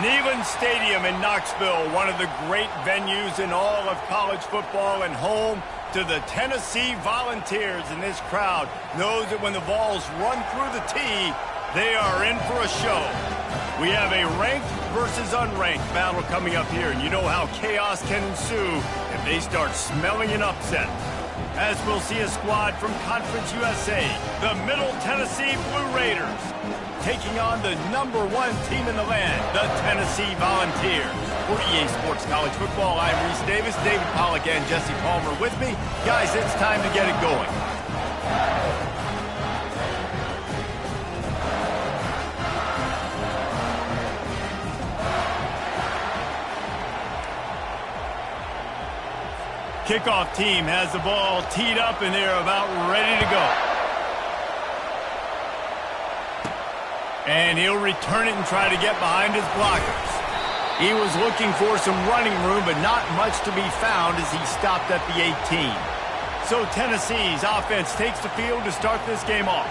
Neyland Stadium in Knoxville, one of the great venues in all of college football and home to the Tennessee Volunteers. And this crowd knows that when the balls run through the tee, they are in for a show. We have a ranked versus unranked battle coming up here, and you know how chaos can ensue if they start smelling an upset. As we'll see a squad from Conference USA, the Middle Tennessee Blue Raiders, taking on the #1 team in the land, the Tennessee Volunteers. For EA Sports College Football, I'm Reese Davis, David Pollack, and Jesse Palmer with me. Guys, it's time to get it going. Kickoff team has the ball teed up, and they're about ready to go. And he'll return it and try to get behind his blockers. He was looking for some running room, but not much to be found as he stopped at the 18. So Tennessee's offense takes the field to start this game off.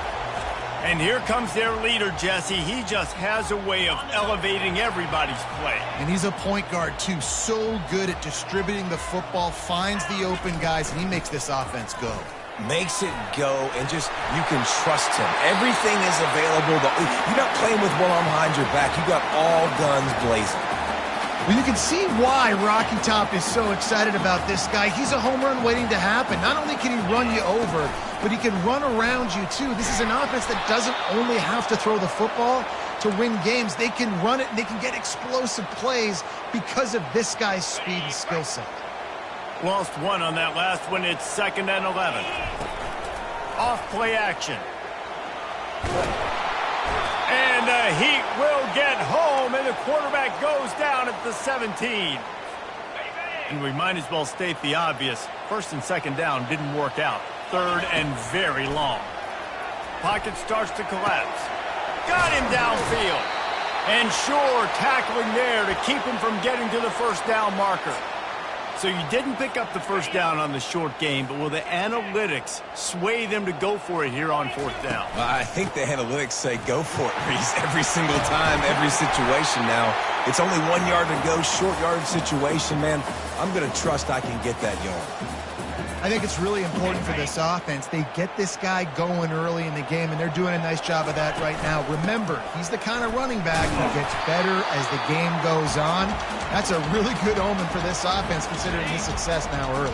And here comes their leader, Jesse. He just has a way of elevating everybody's play. And he's a point guard, too. So good at distributing the football, finds the open guys, and he makes this offense go. Makes it go, and just, you can trust him. Everything is available. You're not playing with one arm behind your back. You got all guns blazing. Well, you can see why Rocky Top is so excited about this guy. He's a home run waiting to happen. Not only can he run you over, but he can run around you, too. This is an offense that doesn't only have to throw the football to win games. They can run it, and they can get explosive plays because of this guy's speed and skill set. Lost one on that last one. It's 2nd and 11. Off play action. And the Heat will get home, and the quarterback goes down at the 17. And we might as well state the obvious. 1st and 2nd down didn't work out. 3rd and very long. Pocket starts to collapse. Got him downfield. And sure, tackling there to keep him from getting to the 1st down marker. So you didn't pick up the 1st down on the short game, but will the analytics sway them to go for it here on 4th down? I think the analytics say go for it, Reese, every single time, every situation. Now, it's only 1 yard to go, short yard situation, man. I'm going to trust I can get that yard. I think it's really important for this offense. They get this guy going early in the game, and they're doing a nice job of that right now. Remember, he's the kind of running back who gets better as the game goes on. That's a really good omen for this offense, considering his success now early.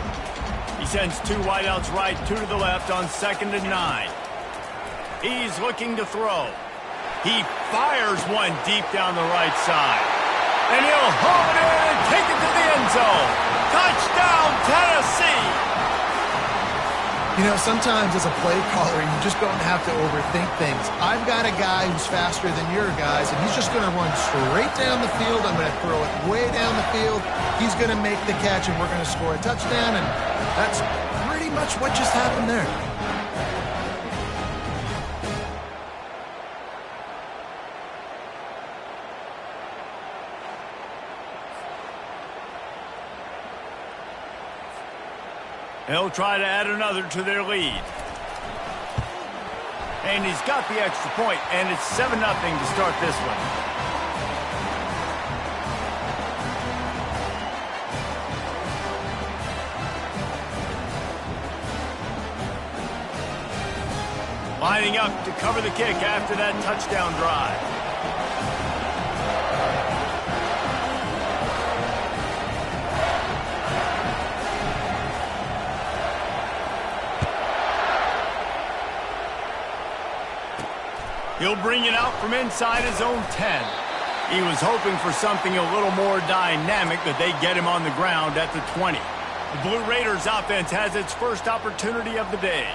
He sends 2 wideouts right, 2 to the left on 2nd and 9. He's looking to throw. He fires one deep down the right side. And he'll haul it in and take it to the end zone. Touchdown, Tennessee! You know, sometimes as a play caller, you just don't have to overthink things. I've got a guy who's faster than your guys, and he's just going to run straight down the field. I'm going to throw it way down the field. He's going to make the catch, and we're going to score a touchdown, and that's pretty much what just happened there. They'll try to add another to their lead. And he's got the extra point, and it's 7-0 to start this one. Lining up to cover the kick after that touchdown drive. He'll bring it out from inside his own 10. He was hoping for something a little more dynamic, but they get him on the ground at the 20. The Blue Raiders offense has its first opportunity of the day.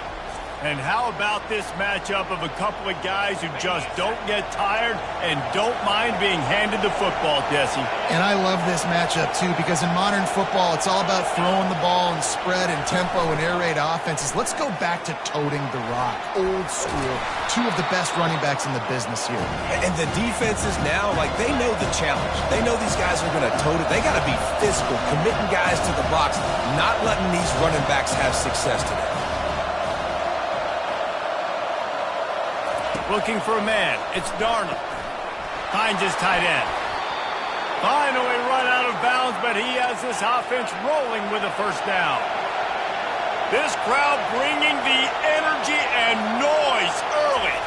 And how about this matchup of a couple of guys who just don't get tired and don't mind being handed the football, Jesse? And I love this matchup, too, because in modern football, it's all about throwing the ball and spread and tempo and air raid offenses. Let's go back to toting the rock. Old school. 2 of the best running backs in the business here. And the defenses now, like, they know the challenge. They know these guys are going to tote it. They got to be physical, committing guys to the box, not letting these running backs have success today. Looking for a man. It's Darnold. Finds his tight end. Finally run out of bounds, but he has this offense rolling with a first down. This crowd bringing the energy and noise early.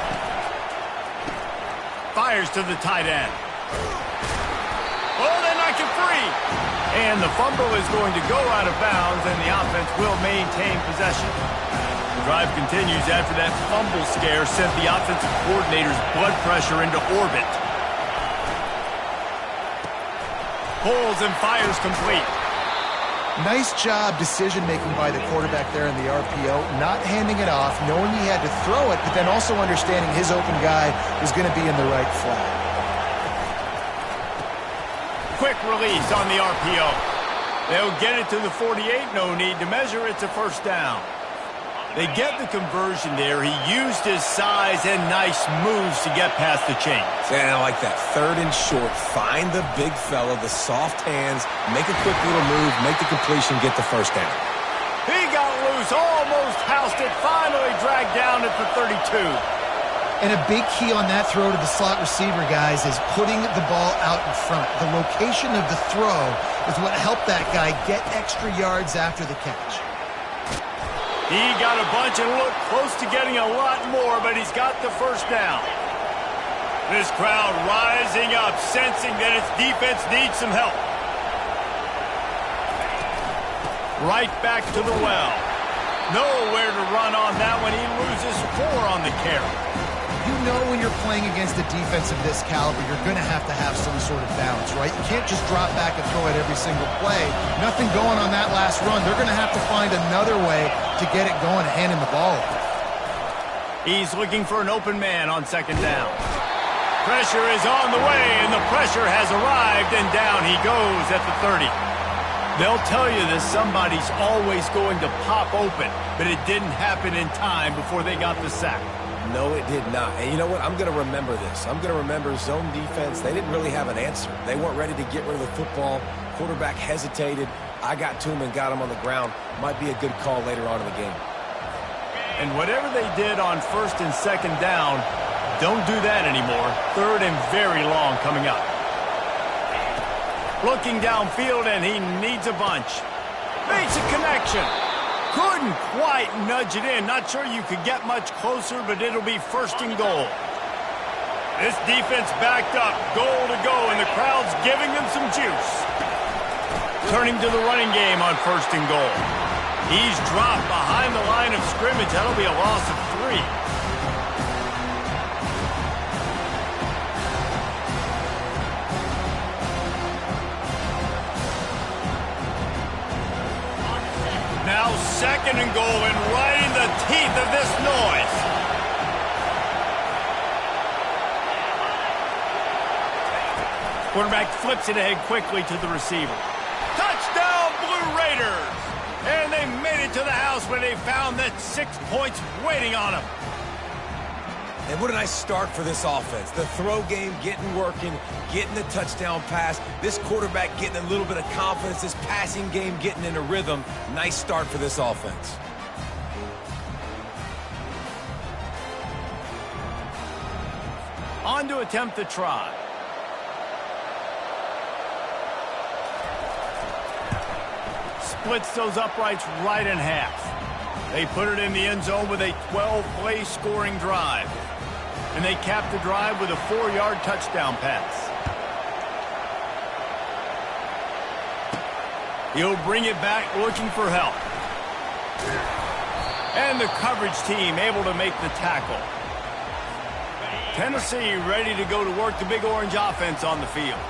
Fires to the tight end. Oh, they knock it free. And the fumble is going to go out of bounds, and the offense will maintain possession. The drive continues after that fumble scare sent the offensive coordinator's blood pressure into orbit. Pulls and fires complete. Nice job decision-making by the quarterback there in the RPO, not handing it off, knowing he had to throw it, but then also understanding his open guy was going to be in the right flat. Quick release on the RPO. They'll get it to the 48, no need to measure, it's a first down. They get the conversion there. He used his size and nice moves to get past the chains. And I like that. 3rd and short. Find the big fella, the soft hands, make a quick little move, make the completion, get the first down. He got loose, almost housed it, finally dragged down at the 32. And a big key on that throw to the slot receiver, guys, is putting the ball out in front. The location of the throw is what helped that guy get extra yards after the catch. He got a bunch and looked close to getting a lot more, but he's got the first down. This crowd rising up, sensing that its defense needs some help. Right back to the well. Nowhere to run on that one. He loses 4 on the carry. You know when you're playing against a defense of this caliber, you're going to have some sort of balance, right? You can't just drop back and throw it every single play. Nothing going on that last run. They're going to have to find another way to get it going and hand him the ball. He's looking for an open man on 2nd down. Pressure is on the way, and the pressure has arrived, and down he goes at the 30. They'll tell you that somebody's always going to pop open, but it didn't happen in time before they got the sack. No, it did not. And you know what? I'm going to remember this. I'm going to remember zone defense. They didn't really have an answer. They weren't ready to get rid of the football. Quarterback hesitated. I got to him and got him on the ground. Might be a good call later on in the game. And whatever they did on 1st and 2nd down, don't do that anymore. 3rd and very long coming up. Looking downfield, and he needs a bunch. Makes a connection. Couldn't quite nudge it in. Not sure you could get much closer, but it'll be 1st and goal. This defense backed up, goal to go, and the crowd's giving them some juice. Turning to the running game on 1st and goal. He's dropped behind the line of scrimmage. That'll be a loss of 3. Now 2nd and goal, and right in the teeth of this noise. Quarterback flips it ahead quickly to the receiver. Touchdown, Blue Raiders! And they made it to the house where they found that 6 points waiting on them. And what a nice start for this offense. The throw game getting working, getting the touchdown pass. This quarterback getting a little bit of confidence. This passing game getting in a rhythm. Nice start for this offense. On to attempt the try. Splits those uprights right in half. They put it in the end zone with a 12-play scoring drive. And they cap the drive with a 4-yard touchdown pass. He'll bring it back looking for help. And the coverage team able to make the tackle. Tennessee ready to go to work the Big Orange offense on the field.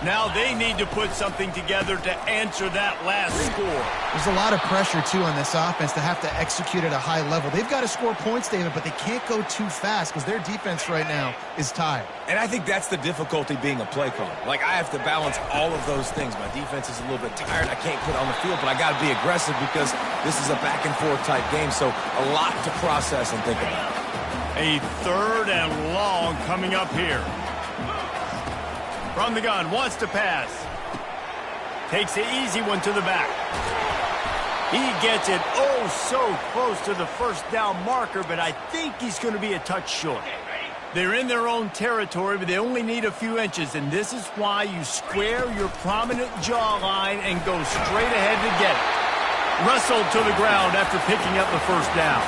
Now they need to put something together to answer that last score. There's a lot of pressure, too, on this offense to have to execute at a high level. They've got to score points, David, but they can't go too fast because their defense right now is tired. And I think that's the difficulty being a play caller. Like, I have to balance all of those things. My defense is a little bit tired. I can't put on the field, but I got to be aggressive because this is a back-and-forth type game, so a lot to process and think about. A 3rd and long coming up here. From the gun, wants to pass. Takes the easy one to the back. He gets it oh so close to the 1st down marker, but I think he's going to be a touch short. They're in their own territory, but they only need a few inches, and this is why you square your prominent jawline and go straight ahead to get it. Wrestled to the ground after picking up the first down.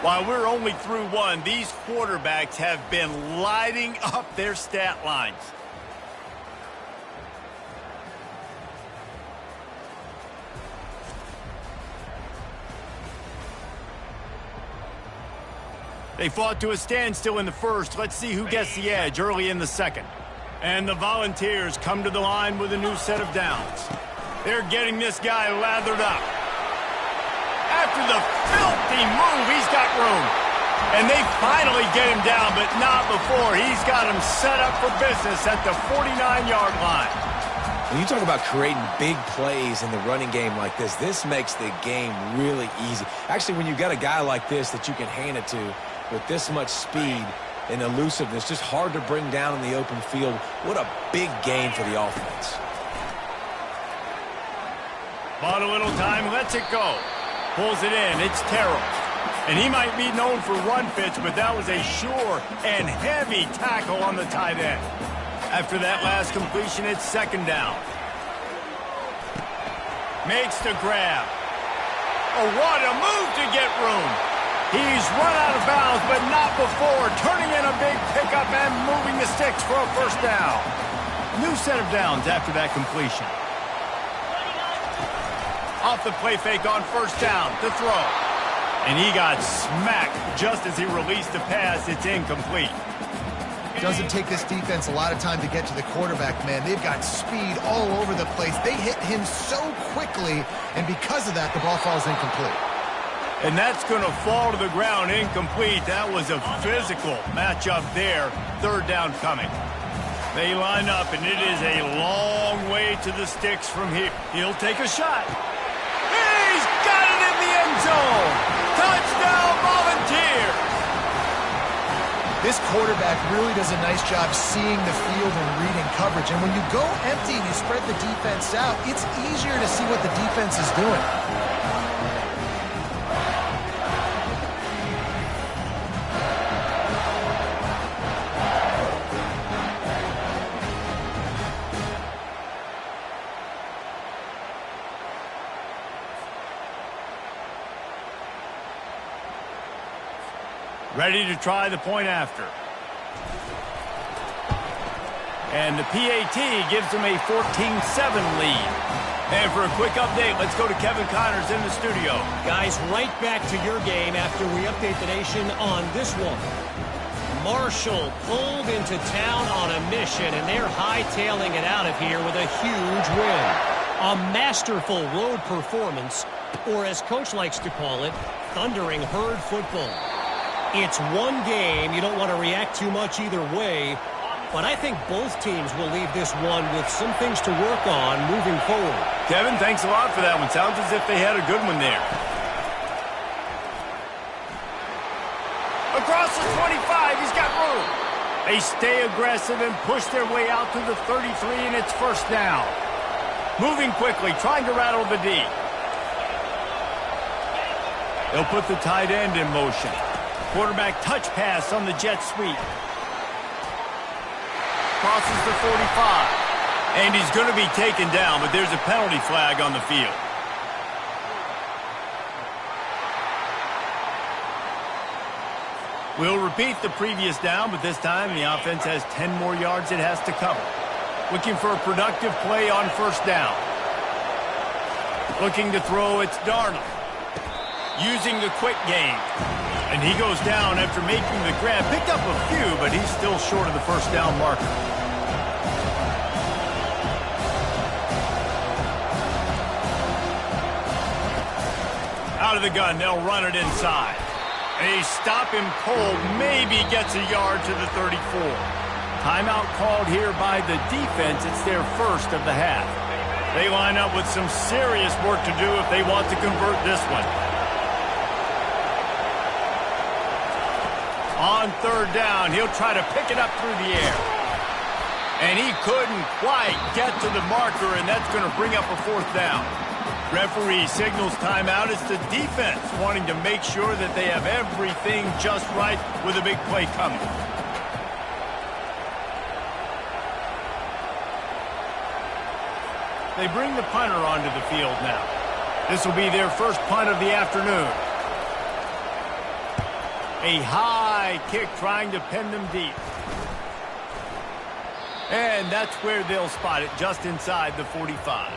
While we're only through one, these quarterbacks have been lighting up their stat lines. They fought to a standstill in the first. Let's see who gets the edge early in the second. And the Volunteers come to the line with a new set of downs. They're getting this guy lathered up. After the filthy move, he's got room. And they finally get him down, but not before. He's got him set up for business at the 49-yard line. When you talk about creating big plays in the running game like this makes the game really easy. Actually, when you got a guy like this that you can hand it to with this much speed and elusiveness, just hard to bring down in the open field. What a big gain for the offense. Bought a little time, lets it go. Pulls it in, it's Terrell. And he might be known for run fits, but that was a sure and heavy tackle on the tight end. After that last completion, it's second down. Makes the grab. Oh, what a move to get room. He's run out of bounds, but not before. Turning in a big pickup and moving the sticks for a first down. New set of downs after that completion. Off the play fake on first down to throw. And he got smacked just as he released the pass. It's incomplete. Doesn't take this defense a lot of time to get to the quarterback, man. They've got speed all over the place. They hit him so quickly, and because of that, the ball falls incomplete. And that's going to fall to the ground incomplete. That was a physical matchup there. Third down coming. They line up, and it is a long way to the sticks from here. He'll take a shot. He's got it in the end zone. Touchdown, Volunteers. This quarterback really does a nice job seeing the field and reading coverage. And when you go empty and you spread the defense out, it's easier to see what the defense is doing. Ready to try the point after. And the PAT gives them a 14-7 lead. And for a quick update, let's go to Kevin Connors in the studio. Guys, right back to your game after we update the nation on this one. Marshall pulled into town on a mission, and they're hightailing it out of here with a huge win. A masterful road performance, or as Coach likes to call it, thundering herd football. It's one game. You don't want to react too much either way. But I think both teams will leave this one with some things to work on moving forward. Kevin, thanks a lot for that one. Sounds as if they had a good one there. Across the 25, he's got room. They stay aggressive and push their way out to the 33, and it's first down. Moving quickly, trying to rattle the D. They'll put the tight end in motion. Quarterback touch pass on the jet sweep. Crosses the 45. And he's going to be taken down, but there's a penalty flag on the field. We'll repeat the previous down, but this time the offense has 10 more yards it has to cover. Looking for a productive play on first down. Looking to throw, it's Darnold. Using the quick game. And he goes down after making the grab. Picked up a few, but he's still short of the first down marker. Out of the gun, they'll run it inside. They stop him cold, maybe gets a yard to the 34. Timeout called here by the defense. It's their first of the half. They line up with some serious work to do if they want to convert this one. On third down, he'll try to pick it up through the air. And he couldn't quite get to the marker, and that's going to bring up a fourth down. Referee signals timeout. It's the defense wanting to make sure that they have everything just right with a big play coming. They bring the punter onto the field now. This will be their first punt of the afternoon. A high kick trying to pin them deep. And that's where they'll spot it, just inside the 45.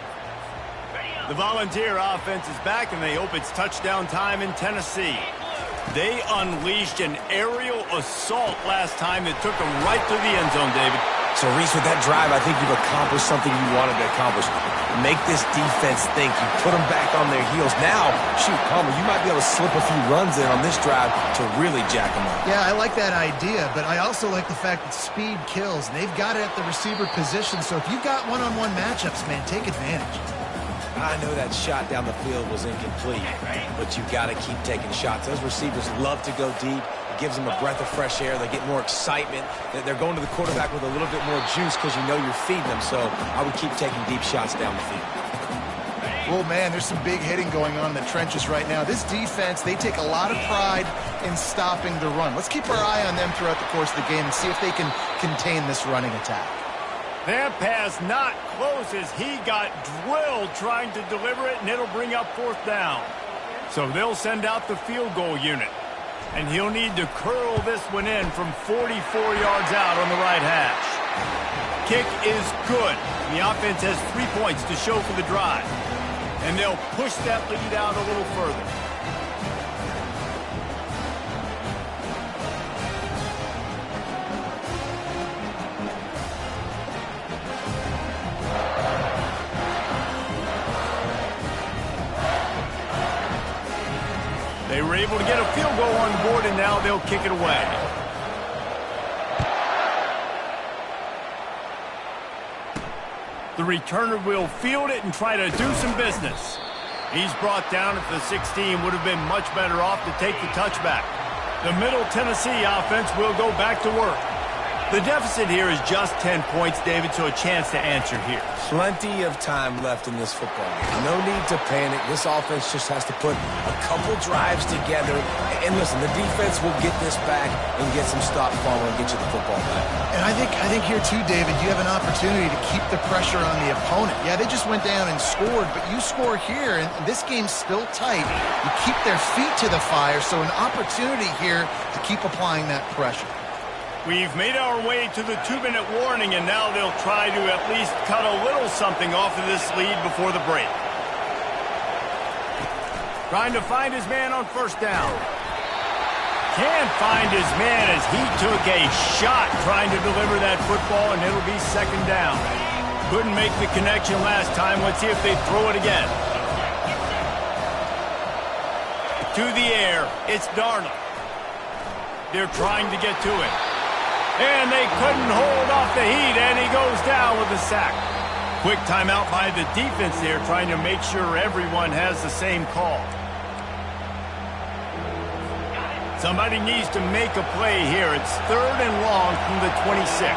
The Volunteer offense is back, and they hope it's touchdown time in Tennessee. They unleashed an aerial assault last time that took them right to the end zone, David. So, Reese, with that drive, I think you've accomplished something you wanted to accomplish. Make this defense think. You put them back on their heels. Now, shoot, Palmer, you might be able to slip a few runs in on this drive to really jack them up. Yeah, I like that idea, but I also like the fact that speed kills. And they've got it at the receiver position, so if you've got one-on-one matchups, man, take advantage. I know that shot down the field was incomplete, but you've got to keep taking shots. Those receivers love to go deep. It gives them a breath of fresh air. They get more excitement. They're going to the quarterback with a little bit more juice because you know you're feeding them. So I would keep taking deep shots down the field. Oh, man, there's some big hitting going on in the trenches right now. This defense, they take a lot of pride in stopping the run. Let's keep our eye on them throughout the course of the game and see if they can contain this running attack. That pass not close as he got drilled trying to deliver it, and it'll bring up fourth down. So they'll send out the field goal unit. And he'll need to curl this one in from 44 yards out on the right hash. Kick is good. The offense has 3 points to show for the drive. And they'll push that lead out a little further. They were able to get a field goal on the board, and now they'll kick it away. The returner will field it and try to do some business. He's brought down at the 16. Would have been much better off to take the touchback. The Middle Tennessee offense will go back to work. The deficit here is just 10 points, David, so a chance to answer here. Plenty of time left in this football game. No need to panic. This offense just has to put a couple drives together. And listen, the defense will get this back and get some stop Palmer and get you the football back. And I think here too, David, you have an opportunity to keep the pressure on the opponent. Yeah, they just went down and scored, but you score here, and this game's still tight. You keep their feet to the fire, so an opportunity here to keep applying that pressure. We've made our way to the 2-minute warning, and now they'll try to at least cut a little something off of this lead before the break. Trying to find his man on first down. Can't find his man as he took a shot trying to deliver that football, and it'll be second down. Couldn't make the connection last time. Let's see if they throw it again. To the air, it's Darnold. They're trying to get to it. And they couldn't hold off the heat, and he goes down with a sack. Quick timeout by the defense there, trying to make sure everyone has the same call. Somebody needs to make a play here. It's 3rd and long from the 26.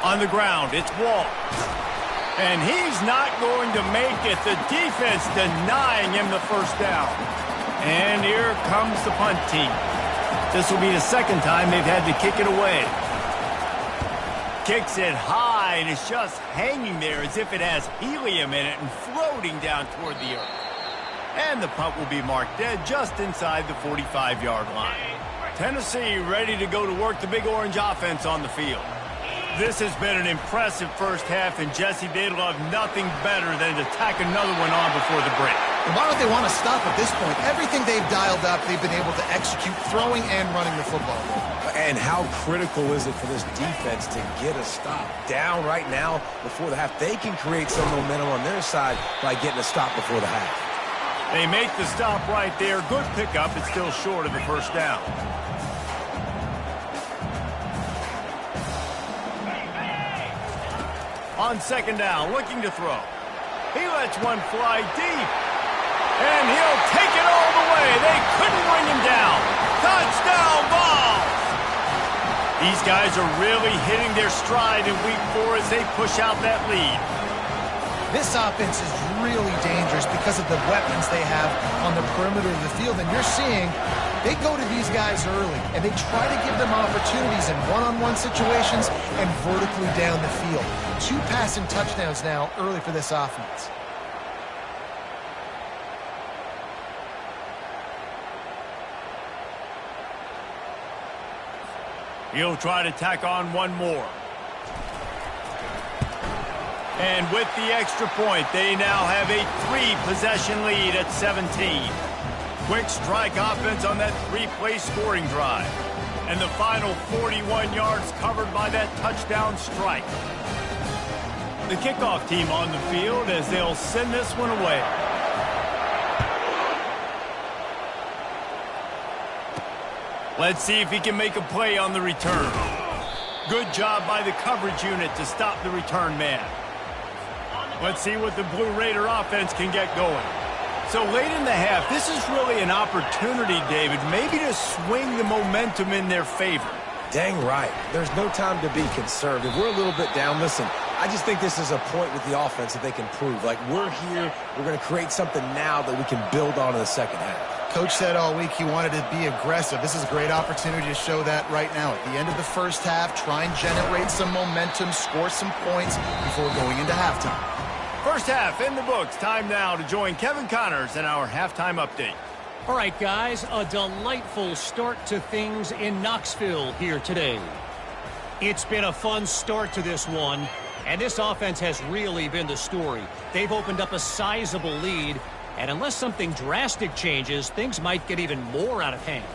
On the ground, it's Wall. And he's not going to make it. The defense denying him the first down. And here comes the punt team. This will be the second time they've had to kick it away. Kicks it high, and it's just hanging there as if it has helium in it and floating down toward the earth. And the punt will be marked dead just inside the 45-yard line. Tennessee ready to go to work the Big Orange offense on the field. This has been an impressive first half, and Jesse, they'd love nothing better than to tack another one on before the break. And why don't they want to stop at this point? Everything they've dialed up, they've been able to execute throwing and running the football. And how critical is it for this defense to get a stop down right now before the half? They can create some momentum on their side by getting a stop before the half. They make the stop right there. Good pickup. It's still short of the first down. On second down, looking to throw. He lets one fly deep. And he'll take it all the way. They couldn't bring him down. Touchdown, Vols! These guys are really hitting their stride in week 4 as they push out that lead. This offense is really dangerous because of the weapons they have on the perimeter of the field. And you're seeing they go to these guys early, and they try to give them opportunities in one-on-one situations and vertically down the field. 2 passing touchdowns now early for this offense. He'll try to tack on one more. And with the extra point, they now have a 3-possession lead at 17. Quick strike offense on that 3-play scoring drive. And the final 41 yards covered by that touchdown strike. The kickoff team on the field as they'll send this one away. Let's see if he can make a play on the return. Good job by the coverage unit to stop the return man. Let's see what the Blue Raider offense can get going. So late in the half, this is really an opportunity, David, maybe to swing the momentum in their favor. Dang right. There's no time to be conservative. We're a little bit down. Listen, I just think this is a point with the offense that they can prove. Like, we're here, we're going to create something now that we can build on in the second half. Coach said all week he wanted to be aggressive. This is a great opportunity to show that right now. At the end of the first half, try and generate some momentum, score some points before going into halftime. First half in the books. Time now to join Kevin Connors in our halftime update. All right, guys, a delightful start to things in Knoxville here today. It's been a fun start to this one, and this offense has really been the story. They've opened up a sizable lead, and unless something drastic changes, things might get even more out of hand.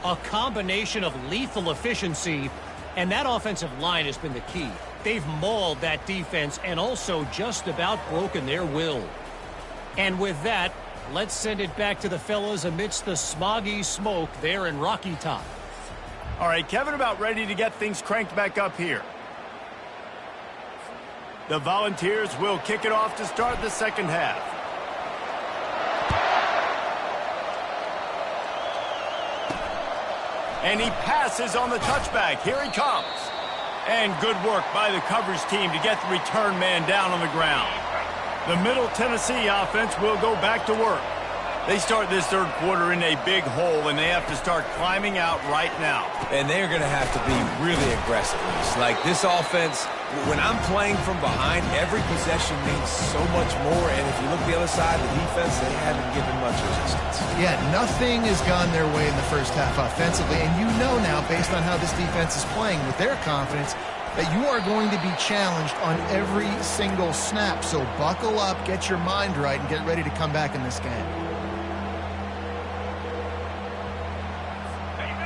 A combination of lethal efficiency, and that offensive line has been the key. They've mauled that defense and also just about broken their will. And with that, let's send it back to the fellas amidst the smoggy smoke there in Rocky Top. All right, Kevin, about ready to get things cranked back up here. The Volunteers will kick it off to start the second half. And he passes on the touchback. Here he comes. And good work by the coverage team to get the return man down on the ground. The Middle Tennessee offense will go back to work. They start this third quarter in a big hole, and they have to start climbing out right now. And they're going to have to be really aggressive. Like, this offense, when I'm playing from behind, every possession means so much more. And if you look at the other side, the defense, they haven't given much resistance. Yeah, nothing has gone their way in the first half offensively. And you know now, based on how this defense is playing with their confidence, that you are going to be challenged on every single snap. So buckle up, get your mind right, and get ready to come back in this game.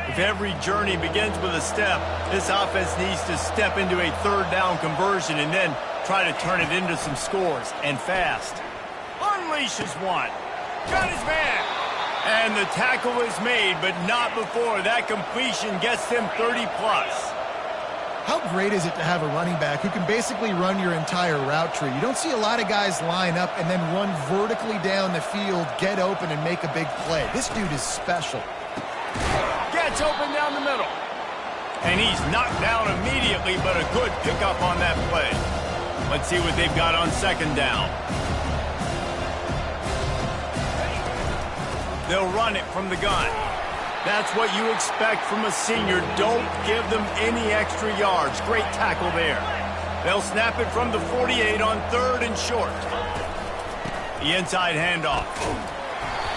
If every journey begins with a step, this offense needs to step into a third down conversion and then try to turn it into some scores, and fast. Unleashes one. Got his man. And the tackle is made, but not before that completion gets them 30-plus. How great is it to have a running back who can basically run your entire route tree? You don't see a lot of guys line up and then run vertically down the field, get open, and make a big play. This dude is special. Gets open down the middle. And he's knocked down immediately, but a good pickup on that play. Let's see what they've got on second down. They'll run it from the gun. That's what you expect from a senior. Don't give them any extra yards. Great tackle there. They'll snap it from the 48 on third and short. The inside handoff.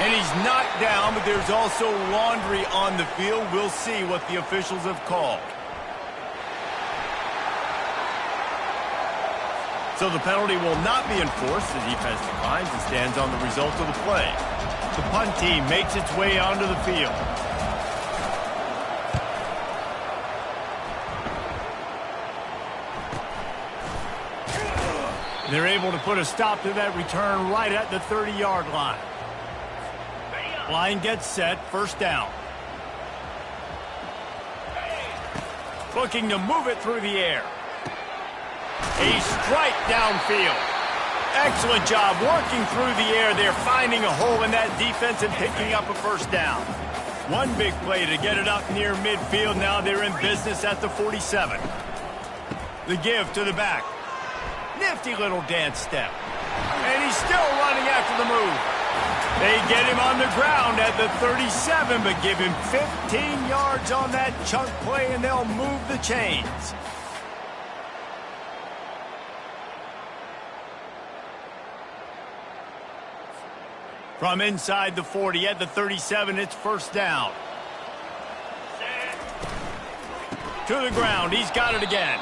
And he's knocked down, but there's also laundry on the field. We'll see what the officials have called. So the penalty will not be enforced. The defense declines and stands on the result of the play. The punt team makes its way onto the field. They're able to put a stop to that return right at the 30-yard line. Line gets set, first down. Looking to move it through the air. A strike downfield. Excellent job working through the air. They're finding a hole in that defense and picking up a first down. One big play to get it up near midfield. Now they're in business at the 47. The give to the back. Nifty little dance step. And he's still running after the move. They get him on the ground at the 37, but give him 15 yards on that chunk play, and they'll move the chains. From inside the 40 at the 37, it's first down. To the ground, he's got it again.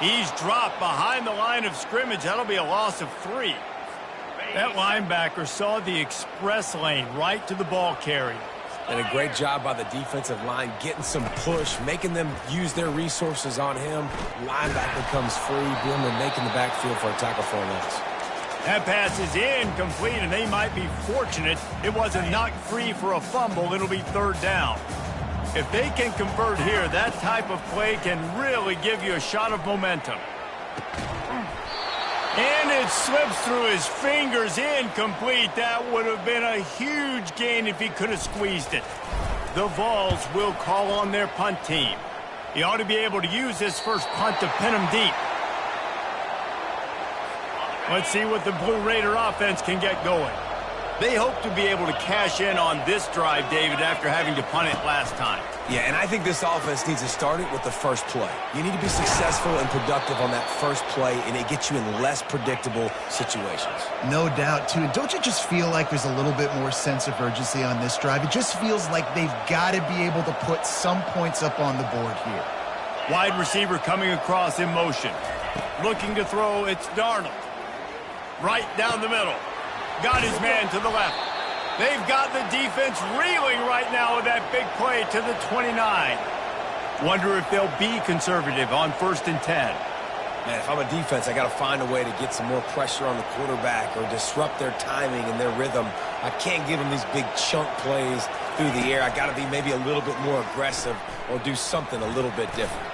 He's dropped behind the line of scrimmage. That'll be a loss of 3. That linebacker saw the express lane right to the ball carrier. And a great job by the defensive line getting some push, making them use their resources on him. Linebacker comes free, boom, and making the backfield for a tackle for a loss. That pass is incomplete, and they might be fortunate it wasn't knocked free for a fumble. It'll be third down. If they can convert here, that type of play can really give you a shot of momentum. And it slips through his fingers, incomplete. That would have been a huge gain if he could have squeezed it. The Vols will call on their punt team. He ought to be able to use this first punt to pin him deep. Let's see what the Blue Raider offense can get going. They hope to be able to cash in on this drive, David, after having to punt it last time. Yeah, and I think this offense needs to start it with the first play. You need to be successful and productive on that first play, and it gets you in less predictable situations. No doubt, too. Don't you just feel like there's a little bit more sense of urgency on this drive? It just feels like they've got to be able to put some points up on the board here. Wide receiver coming across in motion. Looking to throw, it's Darnold. Right down the middle. Got his man to the left. They've got the defense reeling right now with that big play to the 29. Wonder if they'll be conservative on 1st and 10. Man, if I'm a defense, I got to find a way to get some more pressure on the quarterback or disrupt their timing and their rhythm. I can't give them these big chunk plays through the air. I got to be maybe a little bit more aggressive or do something a little bit different.